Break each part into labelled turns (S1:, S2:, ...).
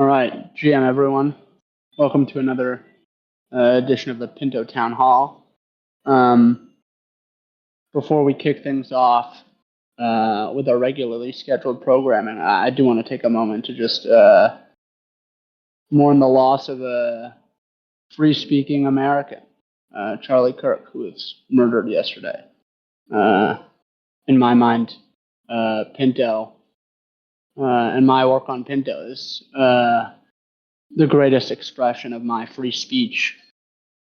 S1: All right, GM everyone, welcome to another edition of the Pinto Town Hall. Before we kick things off with our regularly scheduled programming, I do want to take a moment to just mourn the loss of a free-speaking American, Charlie Kirk, who was murdered yesterday. In my mind, Pinto and my work on Pinto is the greatest expression of my free speech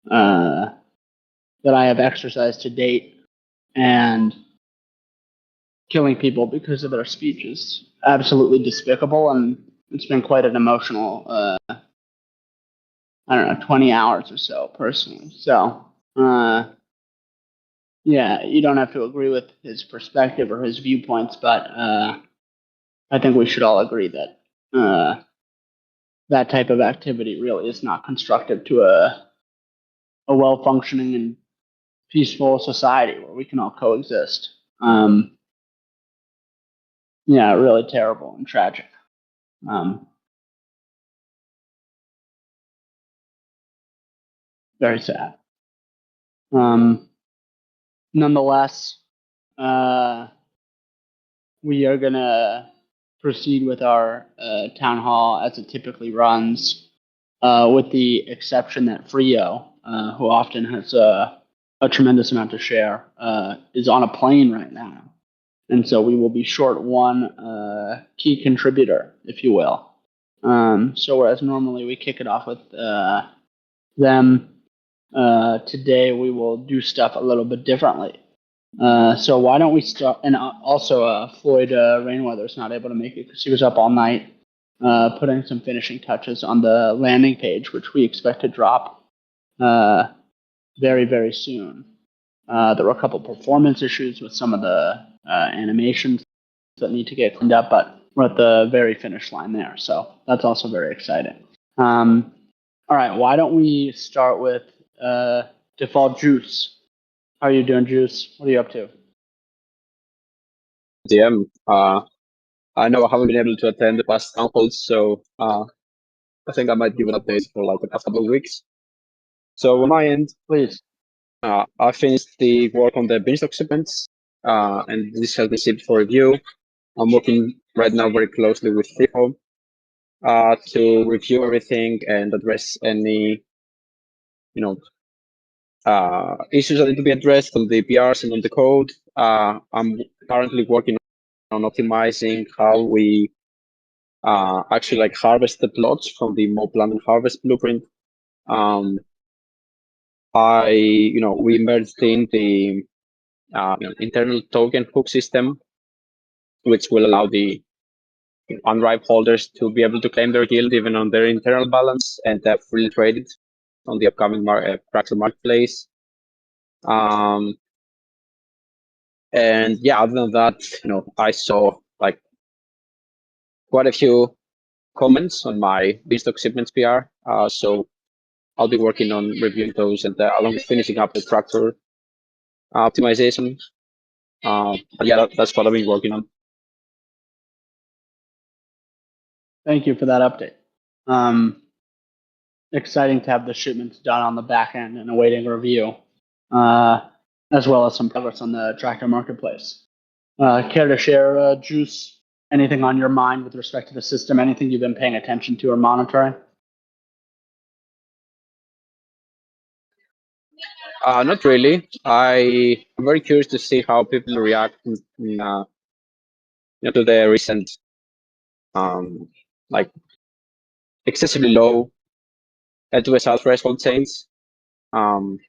S1: that I have exercised to date, and killing people because of their speech is absolutely despicable, and it's been quite an emotional 20 hours or so personally. So yeah, you don't have to agree with his perspective or his viewpoints, but I think we should all agree that that type of activity really is not constructive to a well-functioning and peaceful society where we can all coexist. Yeah, really terrible and tragic. Very sad. Nonetheless, we are going to proceed with our town hall as it typically runs, with the exception that Freo, who often has a tremendous amount to share, is on a plane right now. And so we will be short one key contributor, if you will. So whereas normally we kick it off with them, today we will do stuff a little bit differently. So why don't we start? And also, Floyd Rainwater is not able to make it because he was up all night putting some finishing touches on the landing page, which we expect to drop very, very soon. There were a couple performance issues with some of the animations that need to get cleaned up, but we're at the very finish line there. So that's also very exciting. All right, why don't we start with Default Juice? How are you doing, Juice? What are you up to?
S2: DM. I know I haven't been able to attend the past town halls, so I think I might give an update for like a couple of weeks. So on my end,
S1: Please.
S2: I finished the work on the binge occupants, and this has been shipped for review. I'm working right now very closely with Frijo to review everything and address any, issues that need to be addressed on the PRs and on the code. I'm currently working on optimizing how we actually like harvest the plots from the mob plant and harvest blueprint. We merged in the internal token hook system, which will allow the unripe holders to be able to claim their yield even on their internal balance and freely trade it on the upcoming Fractal marketplace. And yeah, other than that, I saw like quite a few comments on my Beanstalk shipments PR. So I'll be working on reviewing those and along with finishing up the tractor optimization. But yeah, that's what I've been working on.
S1: Thank you for that update. Exciting to have the shipments done on the back end and awaiting review, as well as some progress on the tractor marketplace. Care to share, Juice, anything on your mind with respect to the system? Anything you've been paying attention to or monitoring?
S2: Not really. I'm very curious to see how people react to the recent like excessively low L2SR threshold chains. Given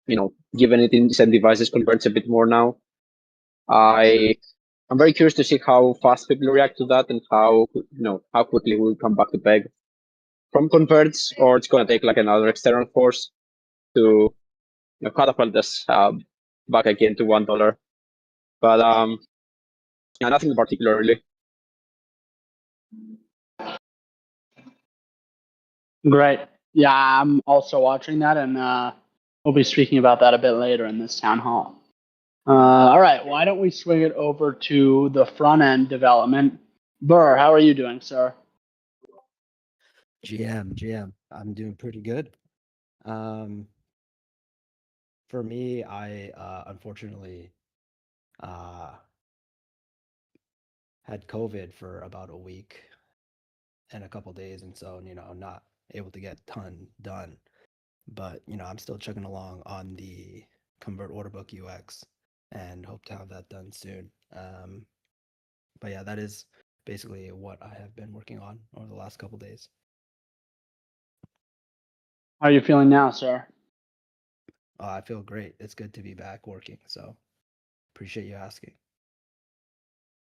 S2: it incentivizes converts a bit more now. I'm very curious to see how fast people react to that and how quickly we'll come back to peg from converts, or it's going to take like another external force to catapult us back again to $1. But nothing in particular really.
S1: Great. Yeah, I'm also watching that, and we'll be speaking about that a bit later in this town hall. All right, why don't we swing it over to the front end development? Burr, how are you doing, sir?
S3: GM. I'm doing pretty good. For me, I unfortunately had COVID for about a week and a couple days, and so I'm not able to get ton done. But I'm still chugging along on the Convert order book UX, and hope to have that done soon. But yeah, that is basically what I have been working on over the last couple days.
S1: How are you feeling now, sir?
S3: I feel great. It's good to be back working, so appreciate you asking.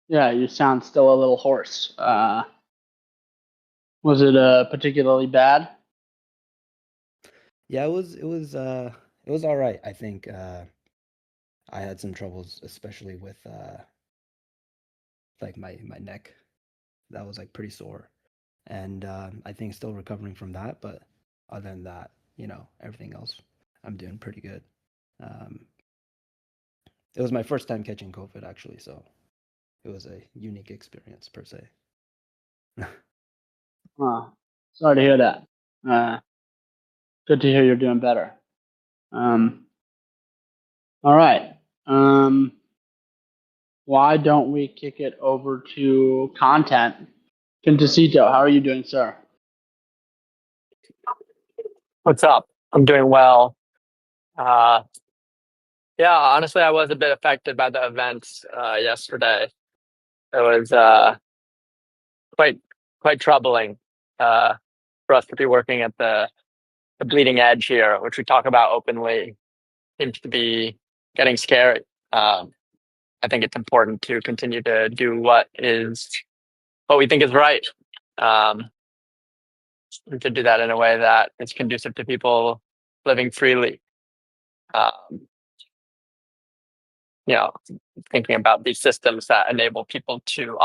S1: Yeah, you sound still a little hoarse. Was it particularly bad?
S3: Yeah, it was all right. I think I had some troubles, especially with like my neck. That was like pretty sore, and I think still recovering from that. But other than that, everything else, I'm doing pretty good. It was my first time catching COVID, actually, so it was a unique experience per se.
S1: Sorry to hear that. Good to hear you're doing better. All right. Why don't we kick it over to content? Pintosito, how are you doing, sir?
S4: What's up? I'm doing well. Yeah, honestly, I was a bit affected by the events yesterday. It was quite troubling for us to be working at the bleeding edge here, which we talk about openly. Seems to be getting scary. I think it's important to continue to do what we think is right. And to do that in a way that is conducive to people living freely. Thinking about these systems that enable people to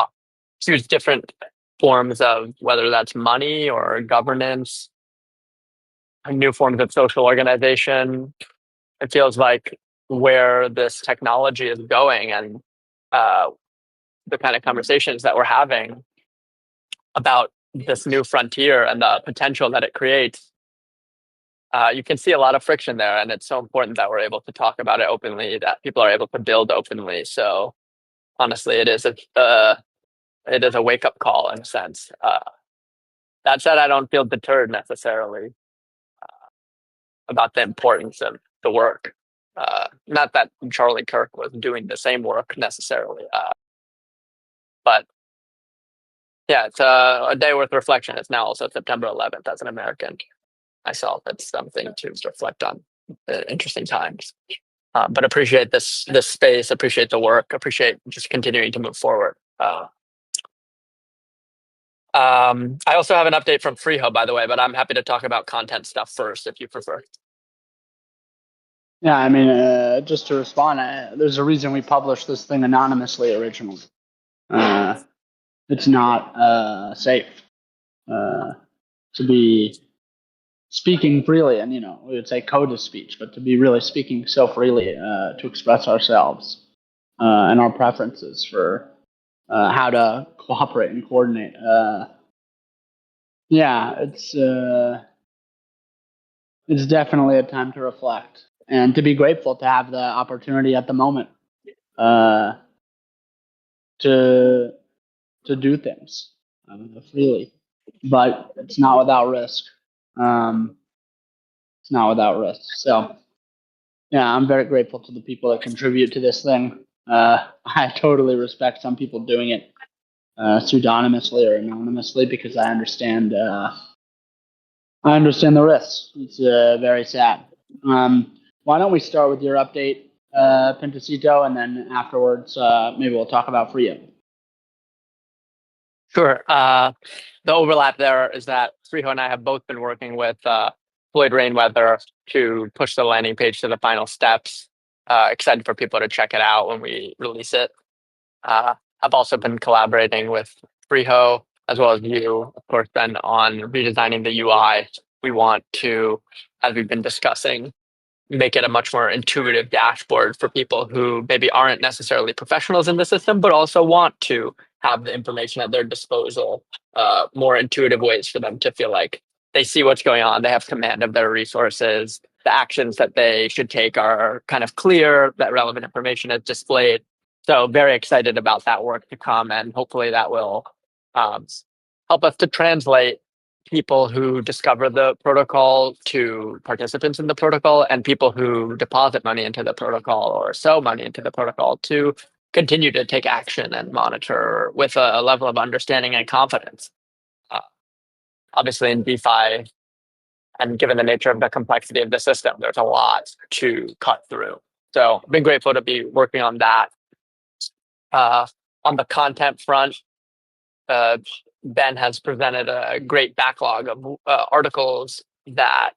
S4: choose different forms of whether that's money or governance, new forms of social organization. It feels like where this technology is going and the kind of conversations that we're having about this new frontier and the potential that it creates, you can see a lot of friction there, and it's so important that we're able to talk about it openly, that people are able to build openly. So honestly, it is a wake-up call in a sense. That said, I don't feel deterred necessarily about the importance of the work. Not that Charlie Kirk was doing the same work necessarily, but yeah, it's a day worth reflection. It's now also September 11th as an American myself. It's something to reflect on. Interesting times. But appreciate this space, appreciate the work, appreciate just continuing to move forward. I also have an update from Frijo, by the way, but I'm happy to talk about content stuff first if you prefer.
S1: Yeah, I mean, just to respond, there's a reason we published this thing anonymously originally. It's not safe to be speaking freely, and we would say code is speech, but to be really speaking so freely to express ourselves and our preferences for how to cooperate and coordinate. Yeah, it's definitely a time to reflect and to be grateful to have the opportunity at the moment to do things freely, but it's not without risk. It's not without risk. So, yeah, I'm very grateful to the people that contribute to this thing. I totally respect some people doing it pseudonymously or anonymously because I understand the risks. It's very sad. Why don't we start with your update, Pintosito, and then afterwards maybe we'll talk about Freo.
S4: Sure. The overlap there is that Frijo and I have both been working with Floyd Rainwater to push the landing page to the final steps. Excited for people to check it out when we release it. I've also been collaborating with Frijo as well as you, of course, Ben, on redesigning the UI. We want to, as we've been discussing, make it a much more intuitive dashboard for people who maybe aren't necessarily professionals in the system, but also want to have the information at their disposal, more intuitive ways for them to feel like they see what's going on, they have command of their resources, the actions that they should take are kind of clear, that relevant information is displayed. So very excited about that work to come, and hopefully that will help us to translate people who discover the protocol to participants in the protocol, and people who deposit money into the protocol or sow money into the protocol to continue to take action and monitor with a level of understanding and confidence. Obviously in DeFi, and given the nature of the complexity of the system, there's a lot to cut through. So I've been grateful to be working on that. On the content front, Ben has presented a great backlog of articles that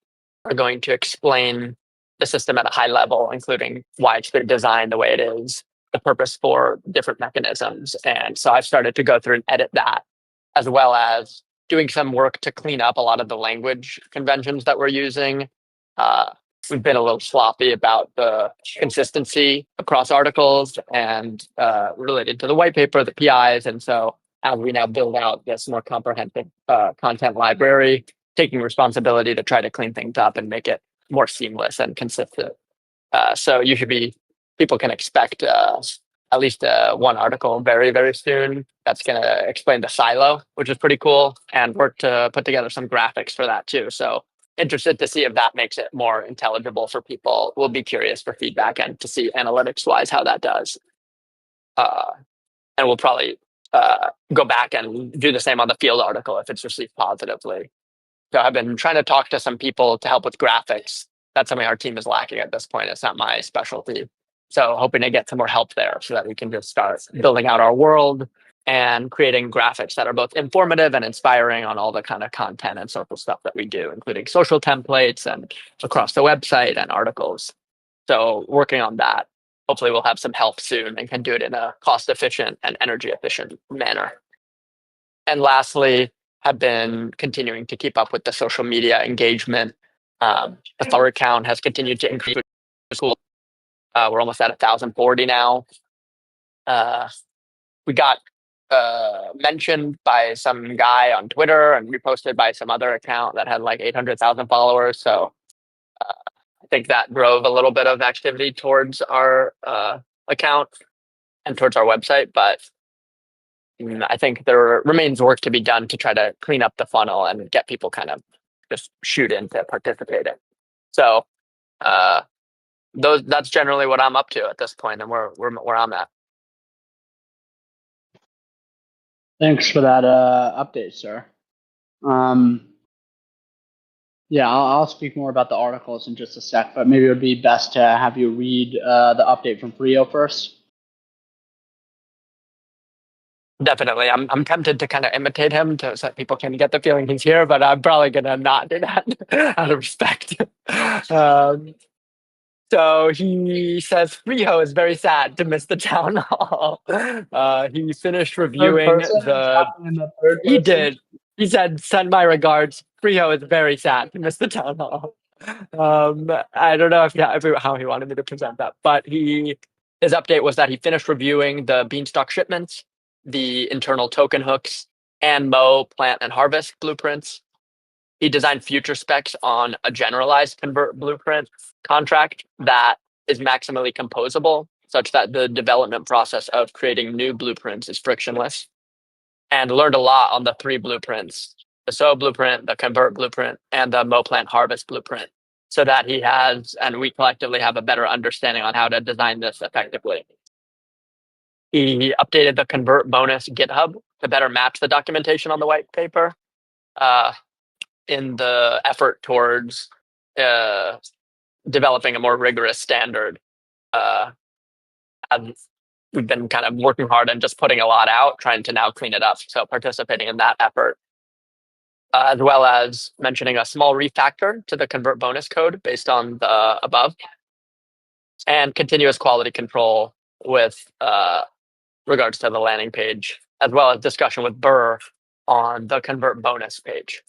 S4: are going to explain the system at a high level, including why it's been designed the way it is, the purpose for different mechanisms. And so I've started to go through and edit that, as well as doing some work to clean up a lot of the language conventions that we're using. We've been a little sloppy about the consistency across articles and related to the white paper, the PIs. And so as we now build out this more comprehensive content library, taking responsibility to try to clean things up and make it more seamless and consistent. So people can expect at least one article very, very soon that's going to explain the silo, which is pretty cool, and work to put together some graphics for that too. So interested to see if that makes it more intelligible for people. We'll be curious for feedback and to see analytics-wise how that does. And we'll probably go back and do the same on the field article if it's received positively. So I've been trying to talk to some people to help with graphics. That's something our team is lacking at this point. It's not my specialty. So hoping to get some more help there so that we can just start building out our world and creating graphics that are both informative and inspiring on all the kind of content and social stuff that we do, including social templates and across the website and articles. So working on that. Hopefully we'll have some help soon and can do it in a cost-efficient and energy-efficient manner. And lastly, have been continuing to keep up with the social media engagement. The follower count has continued to increase. We're almost at 1,040 now. We got mentioned by some guy on Twitter and reposted by some other account that had like 800,000 followers. So I think that drove a little bit of activity towards our account and towards our website, but I think there remains work to be done to try to clean up the funnel and get people kind of just shoot into participating. So that's generally what I'm up to at this point and where I'm at.
S1: Thanks for that update, sir. Yeah, I'll speak more about the articles in just a sec, but maybe it would be best to have you read the update from Freo first.
S4: Definitely. I'm tempted to kind of imitate him so that people can get the feeling he's here, but I'm probably going to not do that out of respect. So he says Frijo is very sad to miss the town hall. He finished reviewing He did. He said, "Send my regards. Frijo is very sad to miss the town hall." I don't know how he wanted me to present that, but his update was that he finished reviewing the beanstalk shipments, the internal token hooks, and mow, plant, and harvest blueprints. He designed future specs on a generalized convert blueprint contract that is maximally composable, such that the development process of creating new blueprints is frictionless, and learned a lot on the 3 blueprints: the sow blueprint, the convert blueprint, and the mow, plant, harvest blueprint, so that he has, and we collectively have, a better understanding on how to design this effectively. He updated the Convert Bonus GitHub to better match the documentation on the white paper in the effort towards developing a more rigorous standard. We've been kind of working hard and just putting a lot out, trying to now clean it up. So participating in that effort, as well as mentioning a small refactor to the Convert Bonus code based on the above, and continuous quality control with regards to the landing page, as well as discussion with Burr on the Convert Bonus page.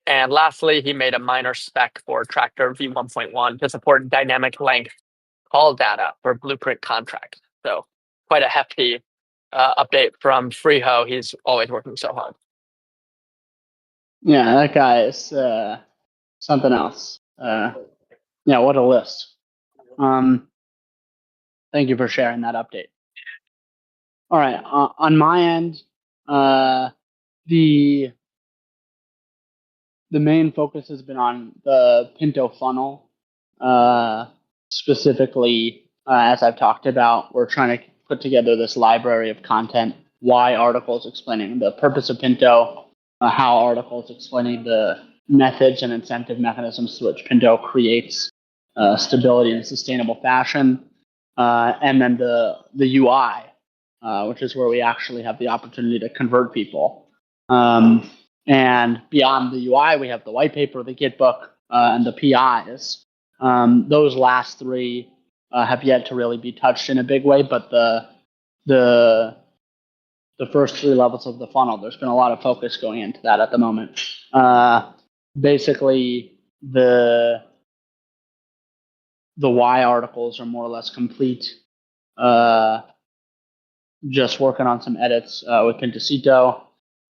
S4: And lastly, he made a minor spec for Tractor v1.1 to support dynamic length call data for blueprint contracts. So quite a hefty update from Frijo. He's always working so hard.
S1: Yeah, that guy is something else. Yeah, what a list. Thank you for sharing that update. All right, on my end, the main focus has been on the Pinto funnel. Specifically, as I've talked about, we're trying to put together this library of content, why articles explaining the purpose of Pinto, how articles explaining the methods and incentive mechanisms through which Pinto creates stability in a sustainable fashion, and then the UI, which is where we actually have the opportunity to convert people. And beyond the UI, we have the white paper, the Git book, and the PIs. Those last three have yet to really be touched in a big way, but the first three levels of the funnel, there's been a lot of focus going into that at the moment. Basically, the why articles are more or less complete. Just working on some edits with Pintosito,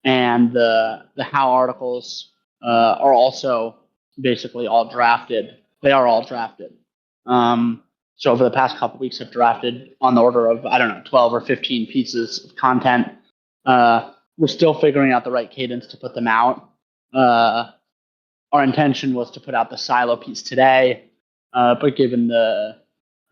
S1: and the how articles are also basically all drafted. They are all drafted. So over the past couple of weeks, I've drafted on the order of, 12 or 15 pieces of content. We're still figuring out the right cadence to put them out. Our intention was to put out the silo piece today, but given the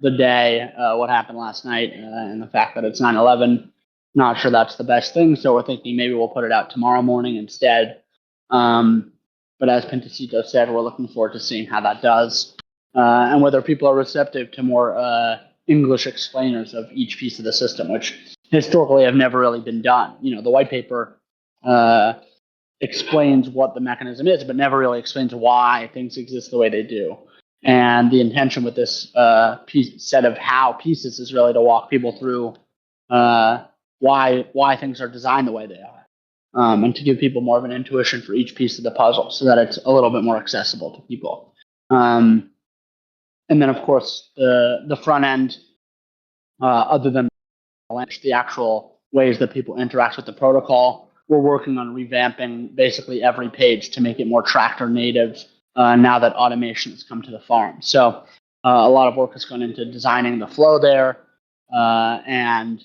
S1: day, what happened last night, and the fact that it's 9/11, not sure that's the best thing. So we're thinking maybe we'll put it out tomorrow morning instead. But as Pintosito said, we're looking forward to seeing how that does, and whether people are receptive to more English explainers of each piece of the system, which historically have never really been done. The white paper explains what the mechanism is, but never really explains why things exist the way they do. And the intention with this set of how pieces is really to walk people through why things are designed the way they are, and to give people more of an intuition for each piece of the puzzle so that it's a little bit more accessible to people. And then, of course, the front end, other than the actual ways that people interact with the protocol, we're working on revamping basically every page to make it more tractor native now that automation has come to the farm. So a lot of work has gone into designing the flow there, and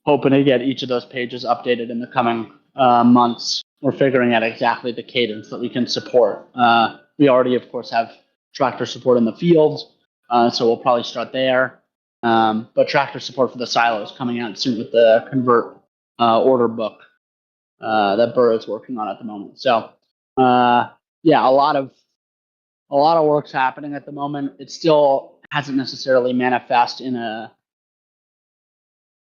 S1: hoping to get each of those pages updated in the coming months. We're figuring out exactly the cadence that we can support. We already, of course, have tractor support in the field, so we'll probably start there. But tractor support for the silo is coming out soon with the Convert order book that Burr is working on at the moment. So yeah, a lot of work's happening at the moment. It still hasn't necessarily manifest in a.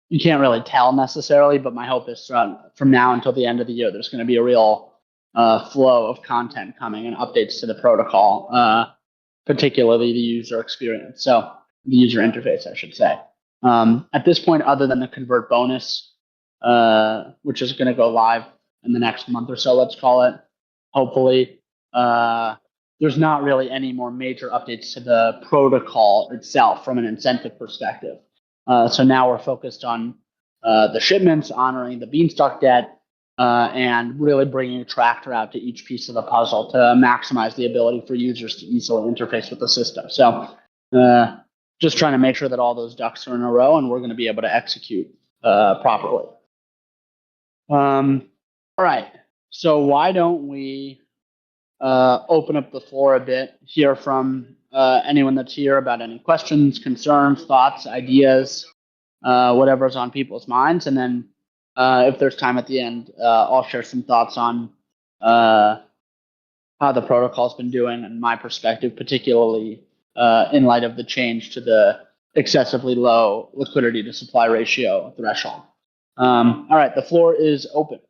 S1: You can't really tell necessarily, but my hope is from now until the end of the year, there's going to be a real flow of content coming and updates to the protocol, particularly the user experience. So the user interface, I should say. At this point, other than the Convert Bonus, which is going to go live in the next month or so, let's call it, hopefully, there's not really any more major updates to the protocol itself from an incentive perspective. So now we're focused on the shipments, honoring the beanstalk debt, and really bringing a tractor out to each piece of the puzzle to maximize the ability for users to easily interface with the system. So just trying to make sure that all those ducks are in a row and we're going to be able to execute properly. All right. So why don't we open up the floor a bit, hear from anyone that's here about any questions, concerns, thoughts, ideas, whatever's on people's minds. And then if there's time at the end, I'll share some thoughts on how the protocol's been doing and my perspective, particularly in light of the change to the excessively low liquidity to supply ratio threshold. All right, the floor is open.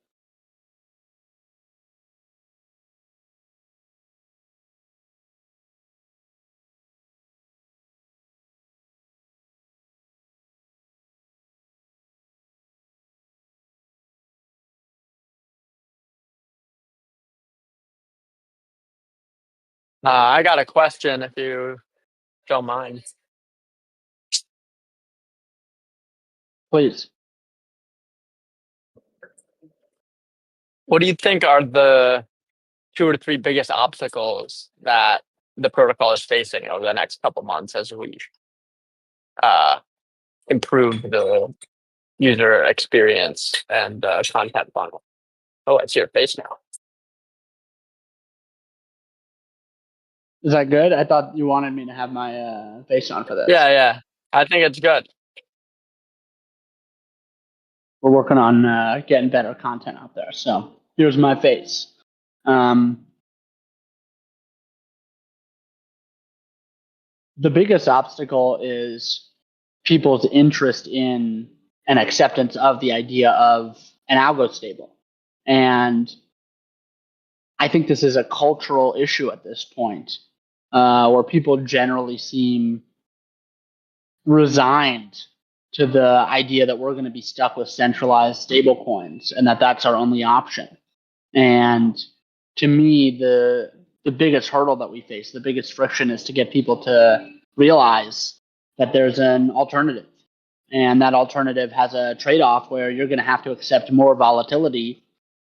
S4: I got a question if you don't mind.
S1: Please.
S4: What do you think are the 2 or 3 biggest obstacles that the protocol is facing over the next couple months as we improve the user experience and content funnel? Oh, I see your face now.
S1: Is that good? I thought you wanted me to have my face on for this.
S4: Yeah. I think it's good.
S1: We're working on getting better content out there. So here's my face. The biggest obstacle is people's interest in and acceptance of the idea of an algo stable. And I think this is a cultural issue at this point, where people generally seem resigned to the idea that we're going to be stuck with centralized stablecoins and that that's our only option. And to me, the biggest hurdle that we face, the biggest friction, is to get people to realize that there's an alternative. And that alternative has a trade-off where you're going to have to accept more volatility,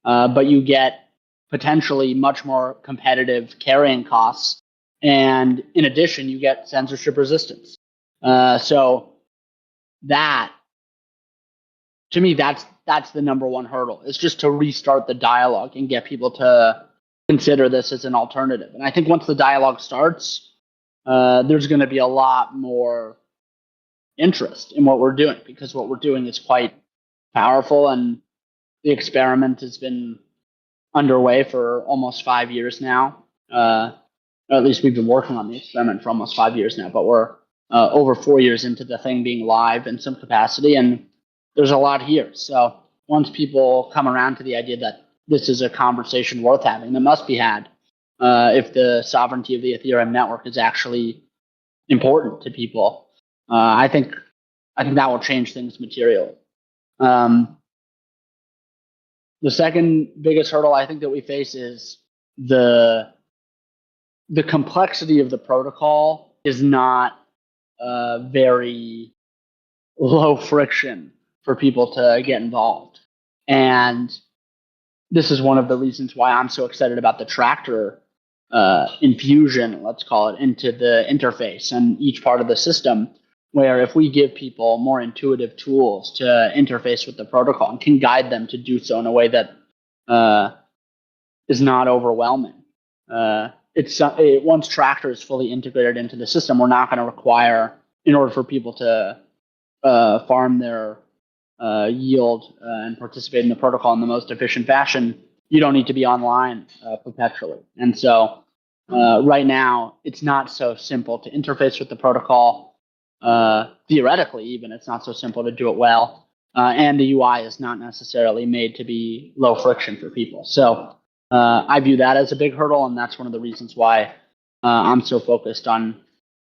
S1: but you get potentially much more competitive carrying costs. And in addition, you get censorship resistance. So that, to me, that's the number one hurdle. It's just to restart the dialogue and get people to consider this as an alternative. And I think once the dialogue starts, there's going to be a lot more interest in what we're doing, because what we're doing is quite powerful, and the experiment has been underway for almost 5 years now. Or at least we've been working on the experiment for almost 5 years now, but we're over 4 years into the thing being live in some capacity, and there's a lot here. So once people come around to the idea that this is a conversation worth having, that must be had if the sovereignty of the Ethereum network is actually important to people, I think that will change things materially. The second biggest hurdle I think that we face is the complexity of the protocol is not very low friction for people to get involved. And this is one of the reasons why I'm so excited about the tractor infusion, let's call it, into the interface and each part of the system, where if we give people more intuitive tools to interface with the protocol and can guide them to do so in a way that is not overwhelming. Once Tractor is fully integrated into the system, we're not going to require, in order for people to farm their yield and participate in the protocol in the most efficient fashion, you don't need to be online perpetually. And so right now, it's not so simple to interface with the protocol. Theoretically, even, it's not so simple to do it well. And the UI is not necessarily made to be low friction for people. So I view that as a big hurdle, and that's one of the reasons why I'm so focused on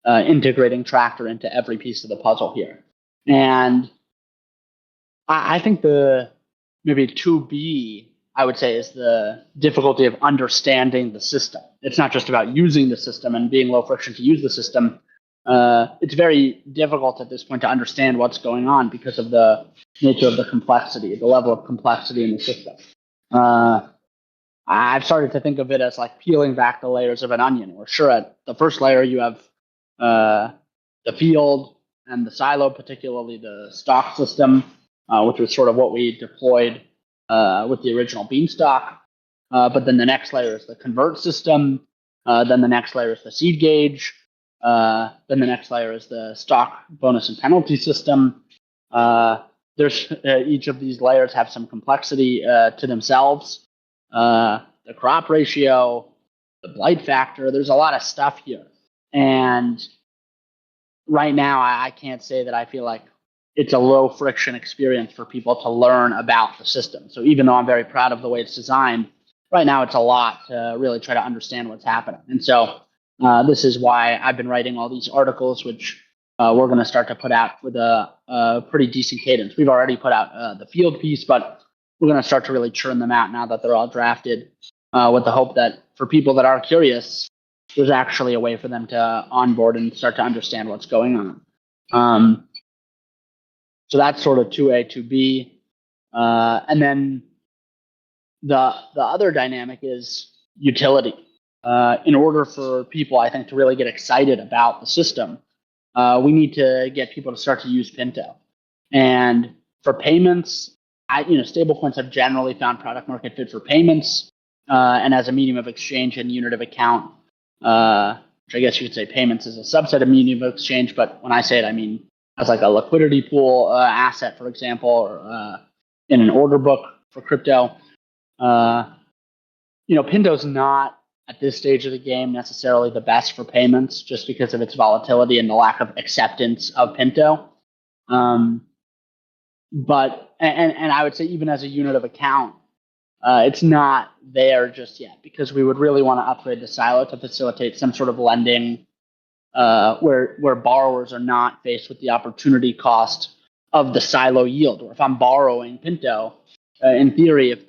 S1: integrating Tractor into every piece of the puzzle here. And I think the maybe 2B, I would say, is the difficulty of understanding the system. It's not just about using the system and being low friction to use the system. It's very difficult at this point to understand what's going on because of the nature of the complexity, the level of complexity in the system. I've started to think of it as like peeling back the layers of an onion, where sure, at the first layer you have the field and the silo, particularly the stock system, which was sort of what we deployed with the original Beanstalk. But then the next layer is the convert system. Then the next layer is the seed gauge. Then the next layer is the stock bonus and penalty system. There's each of these layers have some complexity to themselves. The crop ratio, the blight factor, there's a lot of stuff here. And right now, I can't say that I feel like it's a low friction experience for people to learn about the system. So even though I'm very proud of the way it's designed, right now it's a lot to really try to understand what's happening. And so this is why I've been writing all these articles, which we're going to start to put out with a pretty decent cadence. We've already put out the field piece, but we're going to start to really churn them out now that they're all drafted, with the hope that for people that are curious, there's actually a way for them to onboard and start to understand what's going on. So that's sort of 2A, 2B. And then The other dynamic is utility. In order for people, I think, to really get excited about the system, we need to get people to start to use Pinto. And for payments, stablecoins have generally found product market fit for payments and as a medium of exchange and unit of account, which I guess you could say payments is a subset of medium of exchange. But when I say it, I mean as like a liquidity pool asset, for example, or in an order book for crypto. Pinto's not at this stage of the game necessarily the best for payments just because of its volatility and the lack of acceptance of Pinto. But I would say even as a unit of account, it's not there just yet because we would really want to upgrade the silo to facilitate some sort of lending where borrowers are not faced with the opportunity cost of the silo yield. Or if I'm borrowing Pinto, in theory, if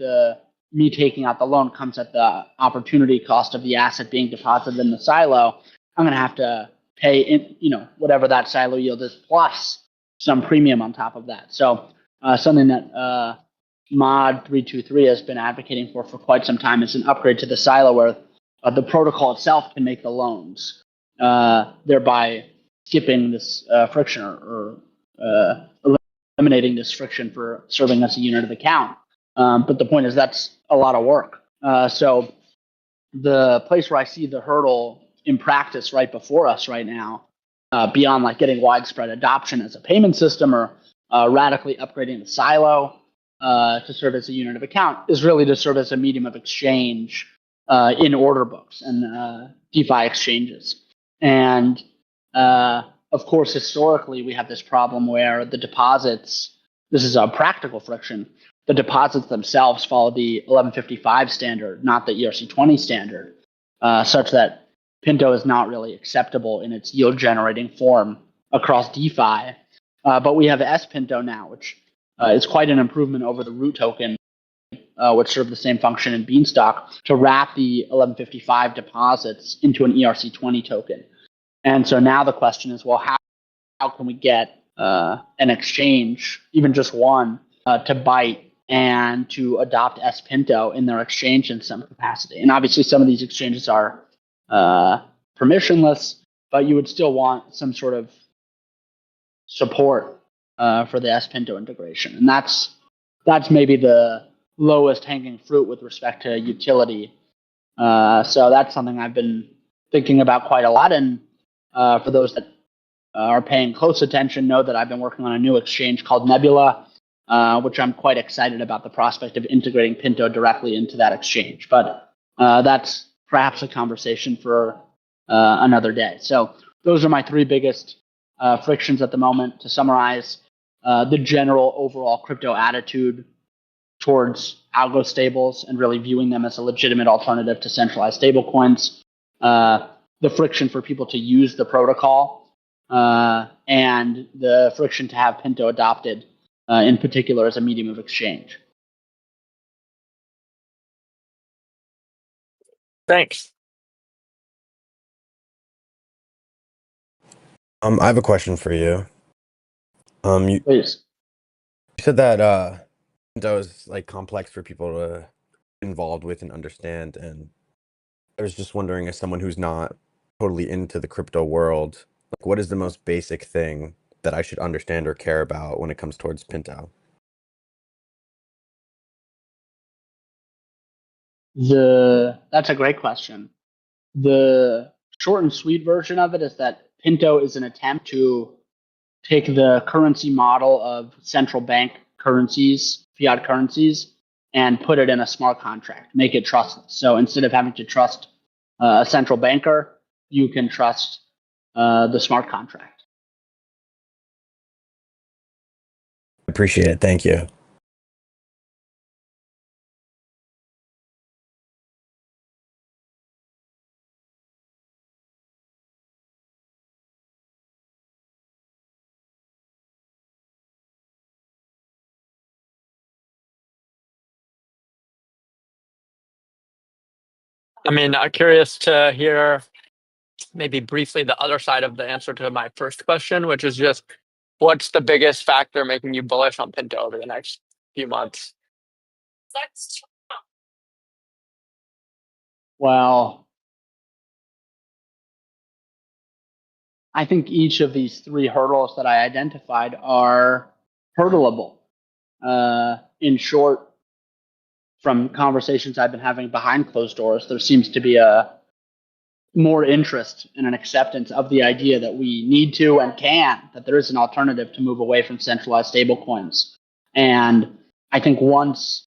S1: me taking out the loan comes at the opportunity cost of the asset being deposited in the silo, I'm going to have to pay whatever that silo yield is plus some premium on top of that. So something that Mod 323 has been advocating for quite some time is an upgrade to the silo where the protocol itself can make the loans, thereby skipping this friction or eliminating this friction for serving as a unit of account. But the point is that's a lot of work. So the place where I see the hurdle in practice right before us right now, beyond like getting widespread adoption as a payment system or radically upgrading the silo to serve as a unit of account, is really to serve as a medium of exchange in order books and DeFi exchanges. And of course, historically, we have this problem where the deposits, this is a practical friction, the deposits themselves follow the 1155 standard, not the ERC20 standard, such that Pinto is not really acceptable in its yield generating form across DeFi. But we have S Pinto now, which is quite an improvement over the root token, which served the same function in Beanstalk, to wrap the 1155 deposits into an ERC20 token. And so now the question is, well, how can we get an exchange, even just one, to bite and to adopt S Pinto in their exchange in some capacity? And obviously some of these exchanges are permissionless, but you would still want some sort of support for the S Pinto integration. And that's maybe the lowest hanging fruit with respect to utility. So that's something I've been thinking about quite a lot. And for those that are paying close attention, know that I've been working on a new exchange called Nebula, which I'm quite excited about the prospect of integrating Pinto directly into that exchange. But that's perhaps a conversation for another day. So those are my three biggest frictions at the moment. To summarize, the general overall crypto attitude towards algo stables and really viewing them as a legitimate alternative to centralized stablecoins, the friction for people to use the protocol, and the friction to have Pinto adopted in particular as a medium of exchange.
S4: Thanks.
S5: I have a question for you. You
S1: Please.
S5: said that Pinto is like complex for people to get involved with and understand, and I was just wondering, as someone who's not totally into the crypto world, like what is the most basic thing that I should understand or care about when it comes towards Pinto?
S1: That's a great question. The short and sweet version of it is that Pinto is an attempt to take the currency model of central bank currencies, fiat currencies, and put it in a smart contract, make it trustless. So instead of having to trust a central banker, you can trust the smart contract.
S5: Appreciate it. Thank you.
S4: I mean, I'm curious to hear maybe briefly the other side of the answer to my first question, which is just what's the biggest factor making you bullish on Pinto over the next few months?
S1: Well, I think each of these three hurdles that I identified are hurdleable. In short, from conversations I've been having behind closed doors, there seems to be a more interest and an acceptance of the idea that we need to and can, that there is an alternative to move away from centralized stablecoins. And I think once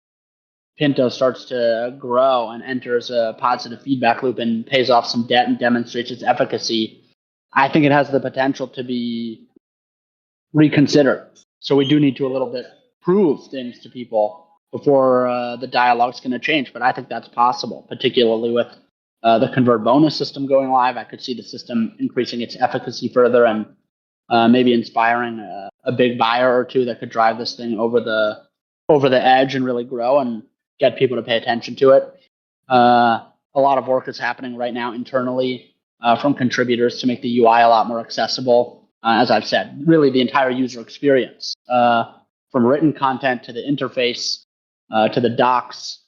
S1: Pinto starts to grow and enters a positive feedback loop and pays off some debt and demonstrates its efficacy, I think it has the potential to be reconsidered. So we do need to a little bit prove things to people before the dialogue's going to change. But I think that's possible, particularly with the Convert Bonus system going live. I could see the system increasing its efficacy further and maybe inspiring a big buyer or two that could drive this thing over the edge and really grow and get people to pay attention to it. A lot of work is happening right now internally from contributors to make the UI a lot more accessible. As I've said, really the entire user experience, from written content to the interface to the docs,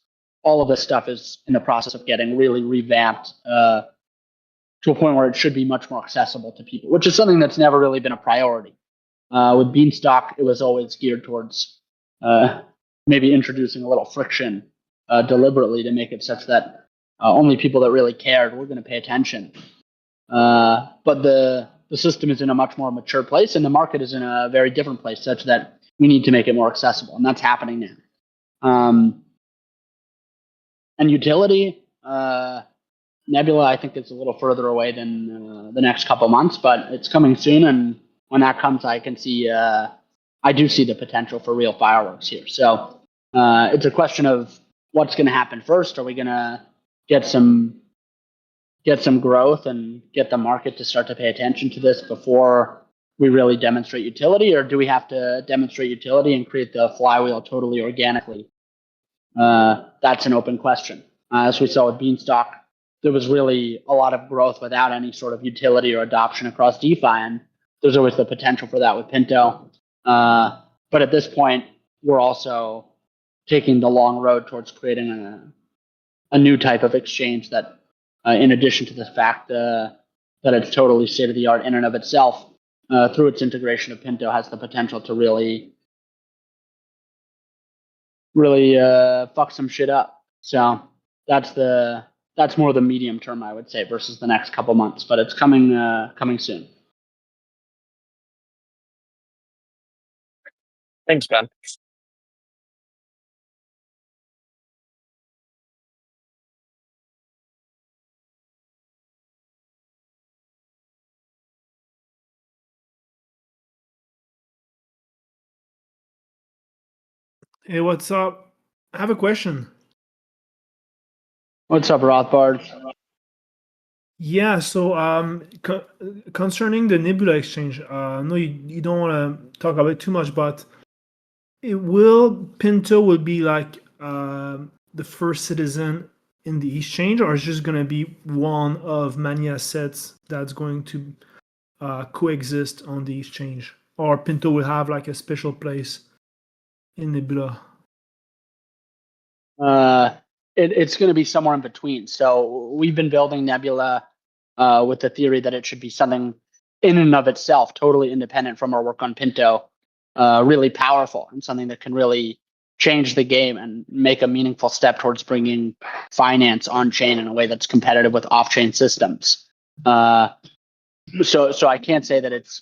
S1: all of this stuff is in the process of getting really revamped to a point where it should be much more accessible to people, which is something that's never really been a priority. With Beanstalk, it was always geared towards maybe introducing a little friction deliberately to make it such that only people that really cared were going to pay attention. But the system is in a much more mature place, and the market is in a very different place, such that we need to make it more accessible, and that's happening now. And utility, Nebula, I think it's a little further away than the next couple months, but it's coming soon, and when that comes, I do see the potential for real fireworks here. So it's a question of what's going to happen first. Are we going to get some growth and get the market to start to pay attention to this before we really demonstrate utility, or do we have to demonstrate utility and create the flywheel totally organically? That's an open question. As we saw with Beanstalk, there was really a lot of growth without any sort of utility or adoption across DeFi, and there's always the potential for that with Pinto. But at this point, we're also taking the long road towards creating a new type of exchange that, in addition to the fact that it's totally state-of-the-art in and of itself, through its integration of Pinto, has the potential to really fuck some shit up. So that's more the medium term, I would say, versus the next couple months. But it's coming soon.
S4: Thanks, Ben.
S6: Hey, what's up? I have a question.
S1: What's up, Rothbard?
S6: Yeah, so concerning the Nebula exchange, I know you don't want to talk about it too much, but Pinto will be like the first citizen in the exchange, or is just going to be one of many assets that's going to coexist on the exchange, or Pinto will have like a special place in Nebula?
S1: It's going to be somewhere in between. So we've been building Nebula with the theory that it should be something in and of itself, totally independent from our work on Pinto, really powerful and something that can really change the game and make a meaningful step towards bringing finance on chain in a way that's competitive with off-chain systems. So I can't say that it's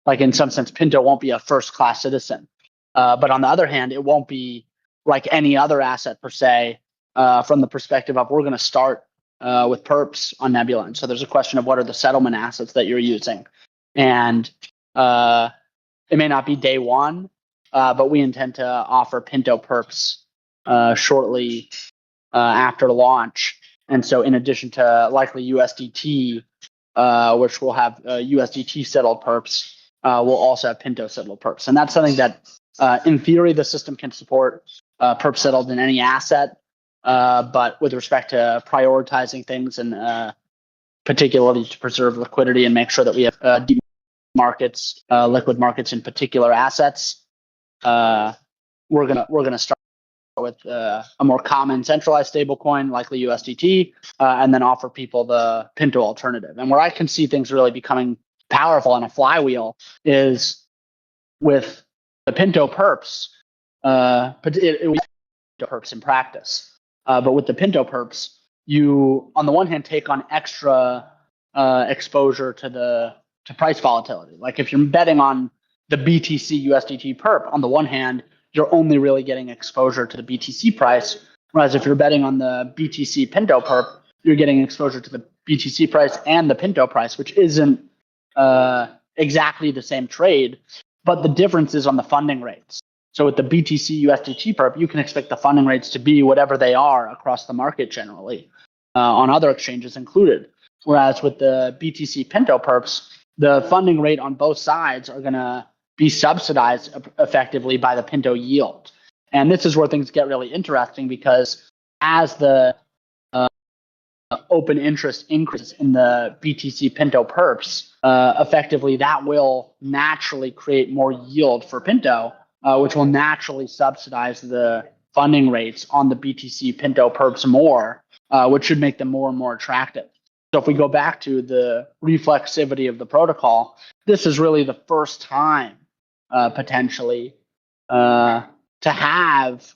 S1: like in some sense Pinto won't be a first-class citizen, but on the other hand, it won't be like any other asset per se, from the perspective of we're going to start with perps on Nebula. And so there's a question of what are the settlement assets that you're using. And it may not be day one, but we intend to offer Pinto perps shortly after launch. And so in addition to likely USDT, which will have USDT settled perps, we'll also have Pinto settled perps. And that's something that in theory the system can support perp settled in any asset, but with respect to prioritizing things and particularly to preserve liquidity and make sure that we have deep markets, liquid markets in particular assets, we're gonna start with a more common centralized stablecoin, likely USDT, and then offer people the Pinto alternative. And where I can see things really becoming powerful on a flywheel is with the Pinto perps, but it was perps in practice. But with the Pinto perps, you on the one hand take on extra exposure to price volatility. Like if you're betting on the BTC USDT perp, on the one hand, you're only really getting exposure to the BTC price, whereas if you're betting on the BTC Pinto perp, you're getting exposure to the BTC price and the Pinto price, which isn't exactly the same trade, but the difference is on the funding rates. So with the BTC USDT perp, you can expect the funding rates to be whatever they are across the market generally, on other exchanges included. Whereas with the BTC Pinto perps, the funding rate on both sides are going to be subsidized effectively by the Pinto yield. And this is where things get really interesting, because as the open interest increases in the BTC Pinto perps, effectively that will naturally create more yield for Pinto, which will naturally subsidize the funding rates on the BTC Pinto perps more, which should make them more and more attractive. So if we go back to the reflexivity of the protocol, this is really the first time potentially to have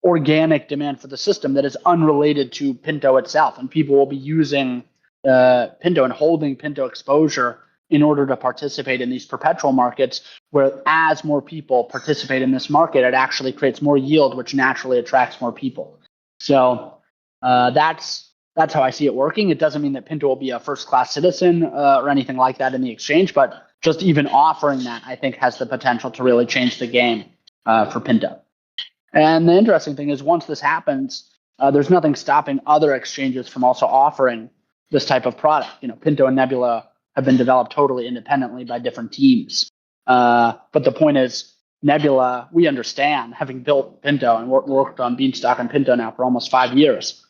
S1: organic demand for the system that is unrelated to Pinto itself. And people will be using Pinto and holding Pinto exposure in order to participate in these perpetual markets, where as more people participate in this market, it actually creates more yield, which naturally attracts more people. So that's how I see it working. It doesn't mean that Pinto will be a first-class citizen or anything like that in the exchange, but just even offering that, I think, has the potential to really change the game for Pinto. And the interesting thing is, once this happens, there's nothing stopping other exchanges from also offering this type of product. You know, Pinto and Nebula have been developed totally independently by different teams. But the point is, Nebula, we understand, having built Pinto and worked on Beanstalk and Pinto now for almost 5 years,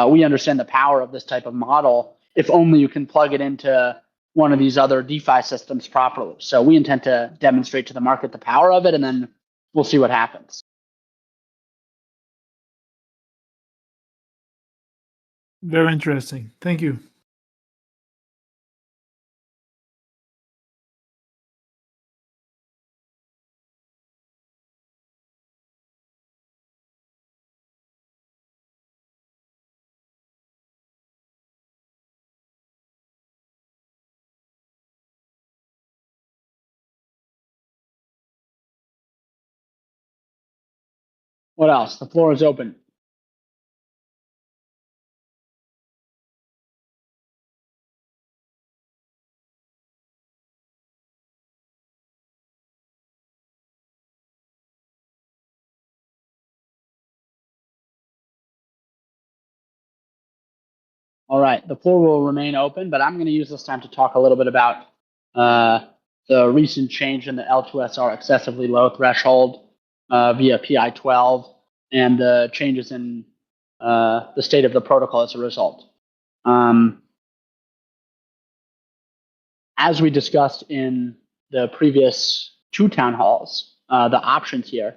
S1: we understand the power of this type of model, if only you can plug it into one of these other DeFi systems properly. So we intend to demonstrate to the market the power of it, and then we'll see what happens.
S6: Very interesting. Thank you.
S1: What else? The floor is open. All right, the floor will remain open, but I'm going to use this time to talk a little bit about the recent change in the L2SR excessively low threshold via PI 12 and the changes in the state of the protocol as a result. As we discussed in the previous 2 town halls, the options here,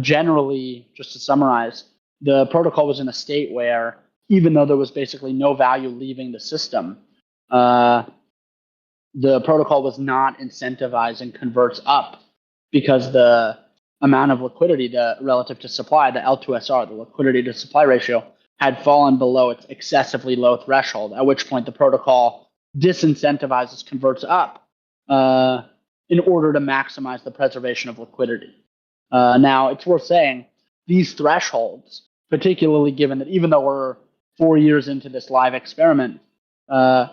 S1: generally, just to summarize, the protocol was in a state where, even though there was basically no value leaving the system, the protocol was not incentivizing converts up, because the amount of liquidity relative to supply, the L2SR, the liquidity to supply ratio, had fallen below its excessively low threshold, at which point the protocol disincentivizes converts up in order to maximize the preservation of liquidity. Now, it's worth saying, these thresholds, particularly given that even though we're 4 years into this live experiment,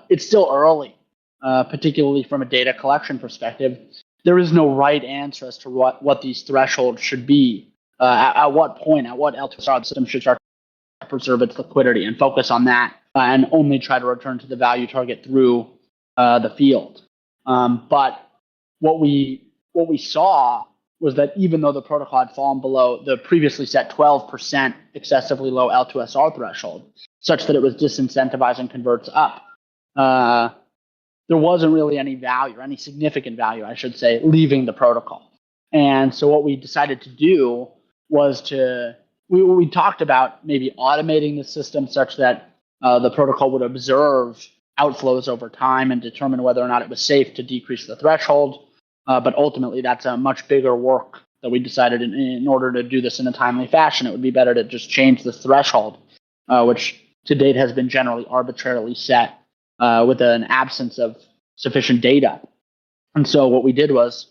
S1: it's still early, particularly from a data collection perspective. There is no right answer as to what these thresholds should be, at what point, at what L2SR the system should start to preserve its liquidity and focus on that, and only try to return to the value target through the field. But what we saw was that even though the protocol had fallen below the previously set 12% excessively low L2SR threshold, such that it was disincentivizing converts up, there wasn't really any value, or any significant value, I should say, leaving the protocol. And so what we decided to do was to we talked about maybe automating the system such that the protocol would observe outflows over time and determine whether or not it was safe to decrease the threshold. But ultimately, that's a much bigger work that we decided in order to do this in a timely fashion. It would be better to just change the threshold, which to date has been generally arbitrarily set with an absence of sufficient data. And so what we did was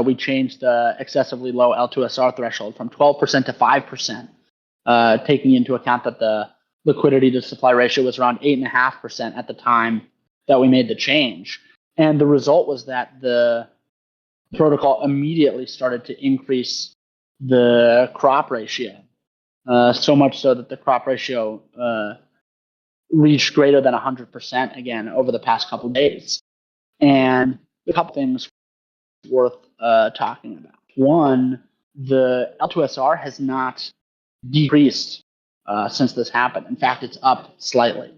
S1: we changed the excessively low L2SR threshold from 12% to 5%, taking into account that the liquidity to supply ratio was around 8.5% at the time that we made the change. And the result was that the protocol immediately started to increase the crop ratio, so much so that the crop ratio reached greater than 100% again over the past couple of days. And a couple things worth talking about. One, the L2SR has not decreased since this happened. In fact, it's up slightly.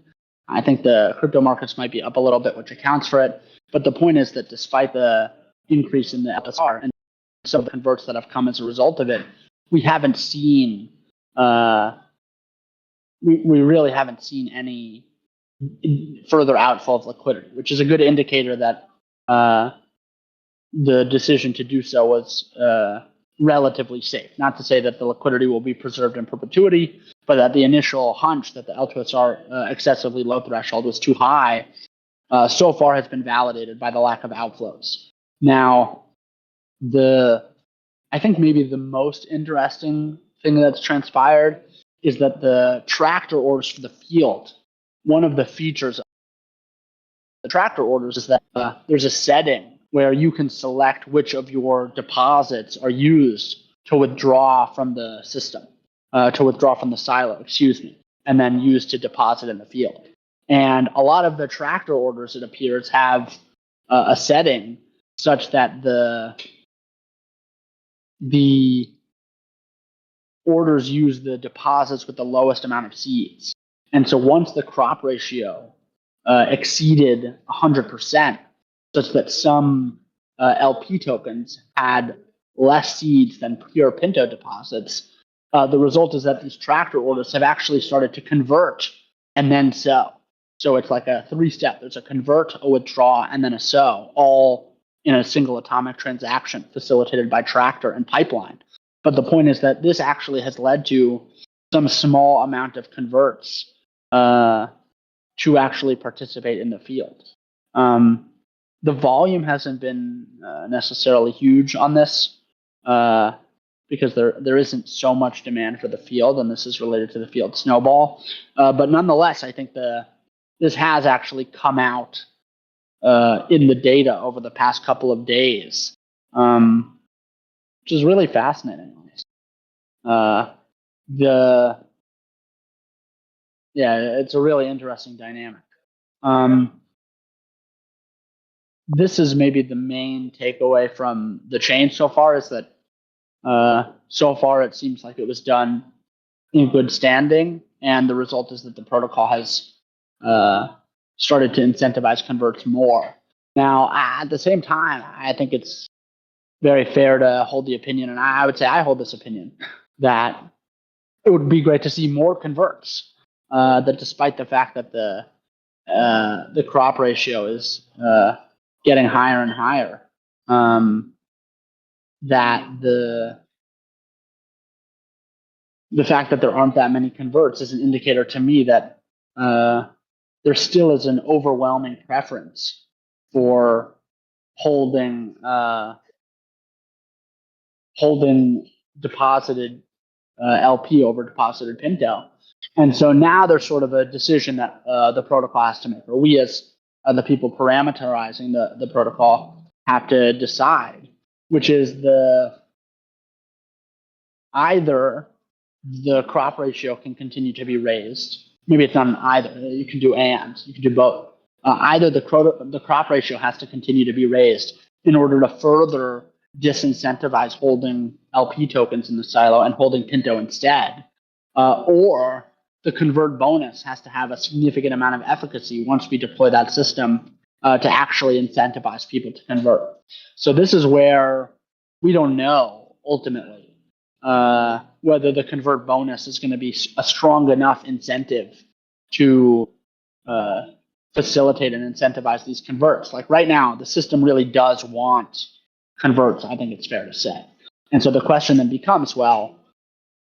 S1: I think the crypto markets might be up a little bit, which accounts for it. But the point is that despite the increase in the L2SR and some of the converts that have come as a result of it, we haven't seen, we really haven't seen any further outflow of liquidity, which is a good indicator that the decision to do so was relatively safe. Not to say that the liquidity will be preserved in perpetuity, but that the initial hunch that the L2SR excessively low threshold was too high so far has been validated by the lack of outflows. Now, I think maybe the most interesting thing that's transpired is that the tractor orders for the field, one of the features of the tractor orders is that there's a setting where you can select which of your deposits are used to withdraw from the system, to withdraw from the silo, and then used to deposit in the field. And a lot of the tractor orders, it appears, have a setting such that the orders use the deposits with the lowest amount of seeds. And so once the crop ratio exceeded 100%, such that some LP tokens had less seeds than pure Pinto deposits, the result is that these tractor orders have actually started to convert and then sow. So it's like a three-step. There's a convert, a withdraw, and then a sow, all in a single atomic transaction facilitated by Tractor and Pipeline. But the point is that this actually has led to some small amount of converts to actually participate in the field. The volume hasn't been necessarily huge on this because there isn't so much demand for the field, and this is related to the field snowball. But nonetheless, I think this has actually come out in the data over the past couple of days, which is really fascinating. It's a really interesting dynamic. This is maybe the main takeaway from the change so far, is that so far it seems like it was done in good standing, and the result is that the protocol has started to incentivize converts more. Now, at the same time, I think it's very fair to hold the opinion, and I would say I hold this opinion, that it would be great to see more converts, that despite the fact that the crop ratio is getting higher and higher, that the fact that there aren't that many converts is an indicator to me that there still is an overwhelming preference for holding deposited LP over deposited Pinto. And so now there's sort of a decision that the protocol has to make, or we as the people parameterizing the protocol have to decide, which is either the crop ratio can continue to be raised. Maybe it's not an either. You can do and. You can do both. Either the crop ratio has to continue to be raised in order to further disincentivize holding LP tokens in the silo and holding Pinto instead, or the convert bonus has to have a significant amount of efficacy once we deploy that system to actually incentivize people to convert. So this is where we don't know ultimately whether the convert bonus is going to be a strong enough incentive to facilitate and incentivize these converts. Like right now, the system really does want converts, I think it's fair to say. And so the question then becomes, well,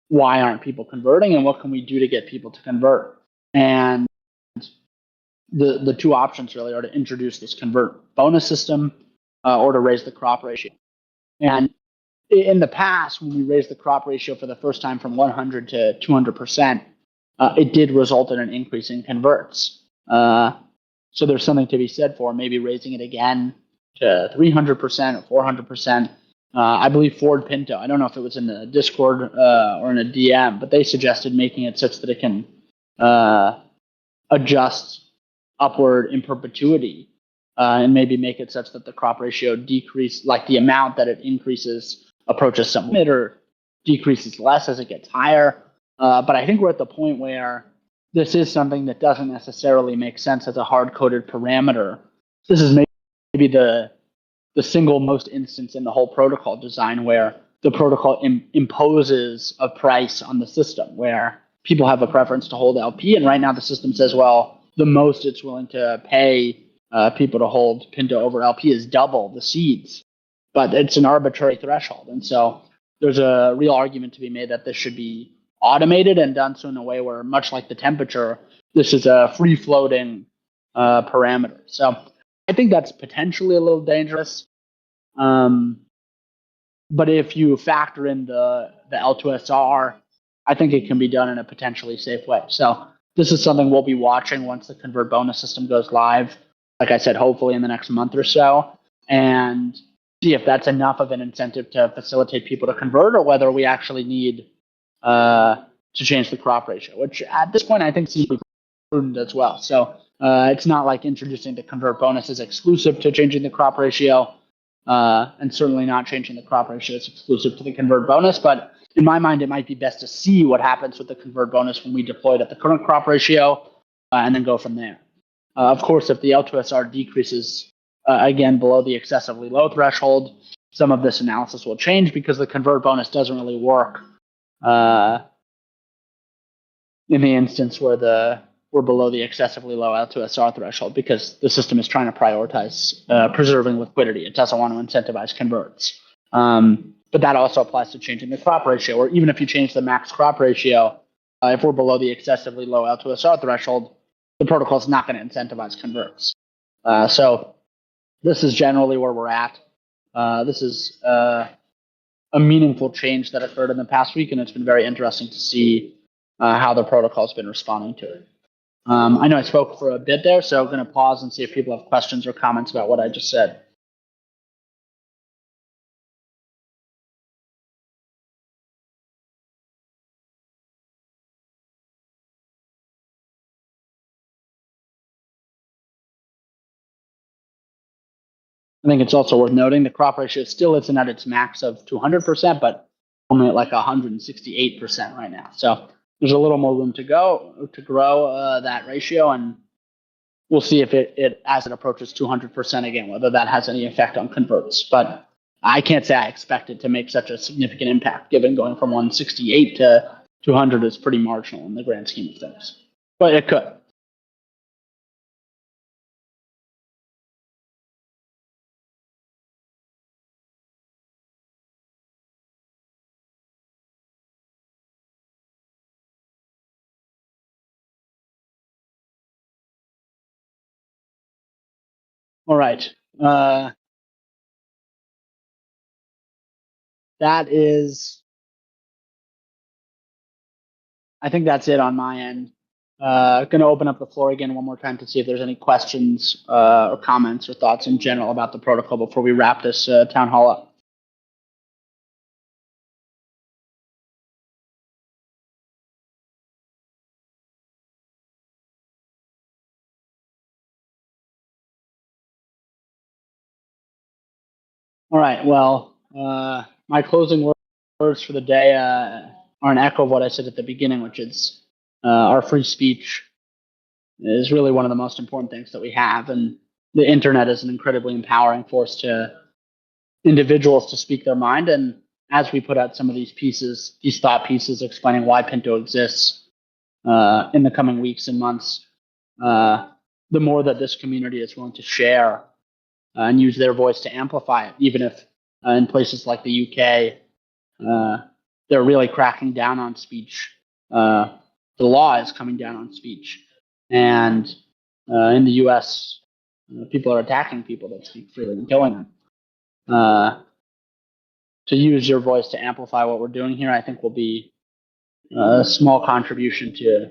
S1: why aren't people converting, and what can we do to get people to convert? And the two options really are to introduce this convert bonus system or to raise the crop ratio. And in the past, when we raised the crop ratio for the first time from 100 to 200%, it did result in an increase in converts. So there's something to be said for maybe raising it again to 300% or 400%. I believe Ford Pinto, I don't know if it was in the Discord or in a DM, but they suggested making it such that it can adjust upward in perpetuity and maybe make it such that the crop ratio decrease, like the amount that it increases approaches some limit or decreases less as it gets higher. But I think we're at the point where this is something that doesn't necessarily make sense as a hard-coded parameter. This is maybe the single most instance in the whole protocol design where the protocol imposes a price on the system, where people have a preference to hold LP, and right now the system says, well, the most it's willing to pay people to hold Pinto over LP is double the seeds, but it's an arbitrary threshold. And so there's a real argument to be made that this should be automated and done so in a way where, much like the temperature, this is a free-floating parameter. So I think that's potentially a little dangerous. But if you factor in the L2SR, I think it can be done in a potentially safe way. So this is something we'll be watching once the convert bonus system goes live, like I said, hopefully in the next month or so, and see if that's enough of an incentive to facilitate people to convert, or whether we actually need to change the crop ratio, which at this point I think seems to be prudent as well. So it's not like introducing the convert bonus is exclusive to changing the crop ratio, and certainly not changing the crop ratio is exclusive to the convert bonus. But in my mind, it might be best to see what happens with the convert bonus when we deploy it at the current crop ratio, and then go from there. Of course, if the L2SR decreases again below the excessively low threshold, some of this analysis will change, because the convert bonus doesn't really work in the instance where we're below the excessively low L2SR threshold, because the system is trying to prioritize preserving liquidity. It doesn't want to incentivize converts. But that also applies to changing the crop ratio, or even if you change the max crop ratio, if we're below the excessively low L2SR threshold, the protocol is not going to incentivize converts. So this is generally where we're at. This is a meaningful change that occurred in the past week, and it's been very interesting to see how the protocol has been responding to it. I know I spoke for a bit there, so I'm going to pause and see if people have questions or comments about what I just said. I think it's also worth noting the crop ratio still isn't at its max of 200%, but only at like 168% right now. So there's a little more room to grow that ratio, and we'll see if it as it approaches 200% again, whether that has any effect on converts. But I can't say I expect it to make such a significant impact, given going from 168 to 200 is pretty marginal in the grand scheme of things. But it could. All right. That is, I think that's it on my end. Going to open up the floor again one more time to see if there's any questions or comments or thoughts in general about the protocol before we wrap this town hall up. All right. Well, my closing words for the day are an echo of what I said at the beginning, which is our free speech is really one of the most important things that we have, and the internet is an incredibly empowering force to individuals to speak their mind, and as we put out some of these pieces, these thought pieces explaining why Pinto exists in the coming weeks and months, the more that this community is willing to share and use their voice to amplify it, even if in places like the UK, they're really cracking down on speech. The law is coming down on speech. And in the US, people are attacking people that speak freely and killing them. To use your voice to amplify what we're doing here, I think will be a small contribution to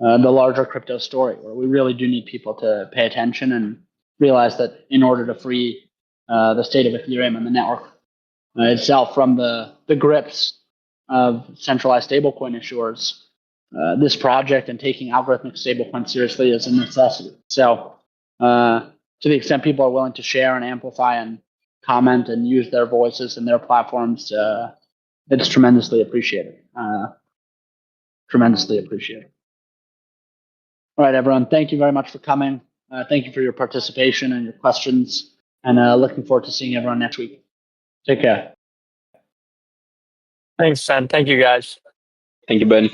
S1: the larger crypto story, where we really do need people to pay attention and realize that in order to free the state of Ethereum and the network itself from the grips of centralized stablecoin issuers, this project and taking algorithmic stablecoin seriously is a necessity. So to the extent people are willing to share and amplify and comment and use their voices and their platforms, it's tremendously appreciated. Tremendously appreciated. All right, everyone. Thank you very much for coming. Thank you for your participation and your questions. And looking forward to seeing everyone next week. Take care.
S4: Thanks, Ben. Thank you, guys.
S2: Thank you, Ben.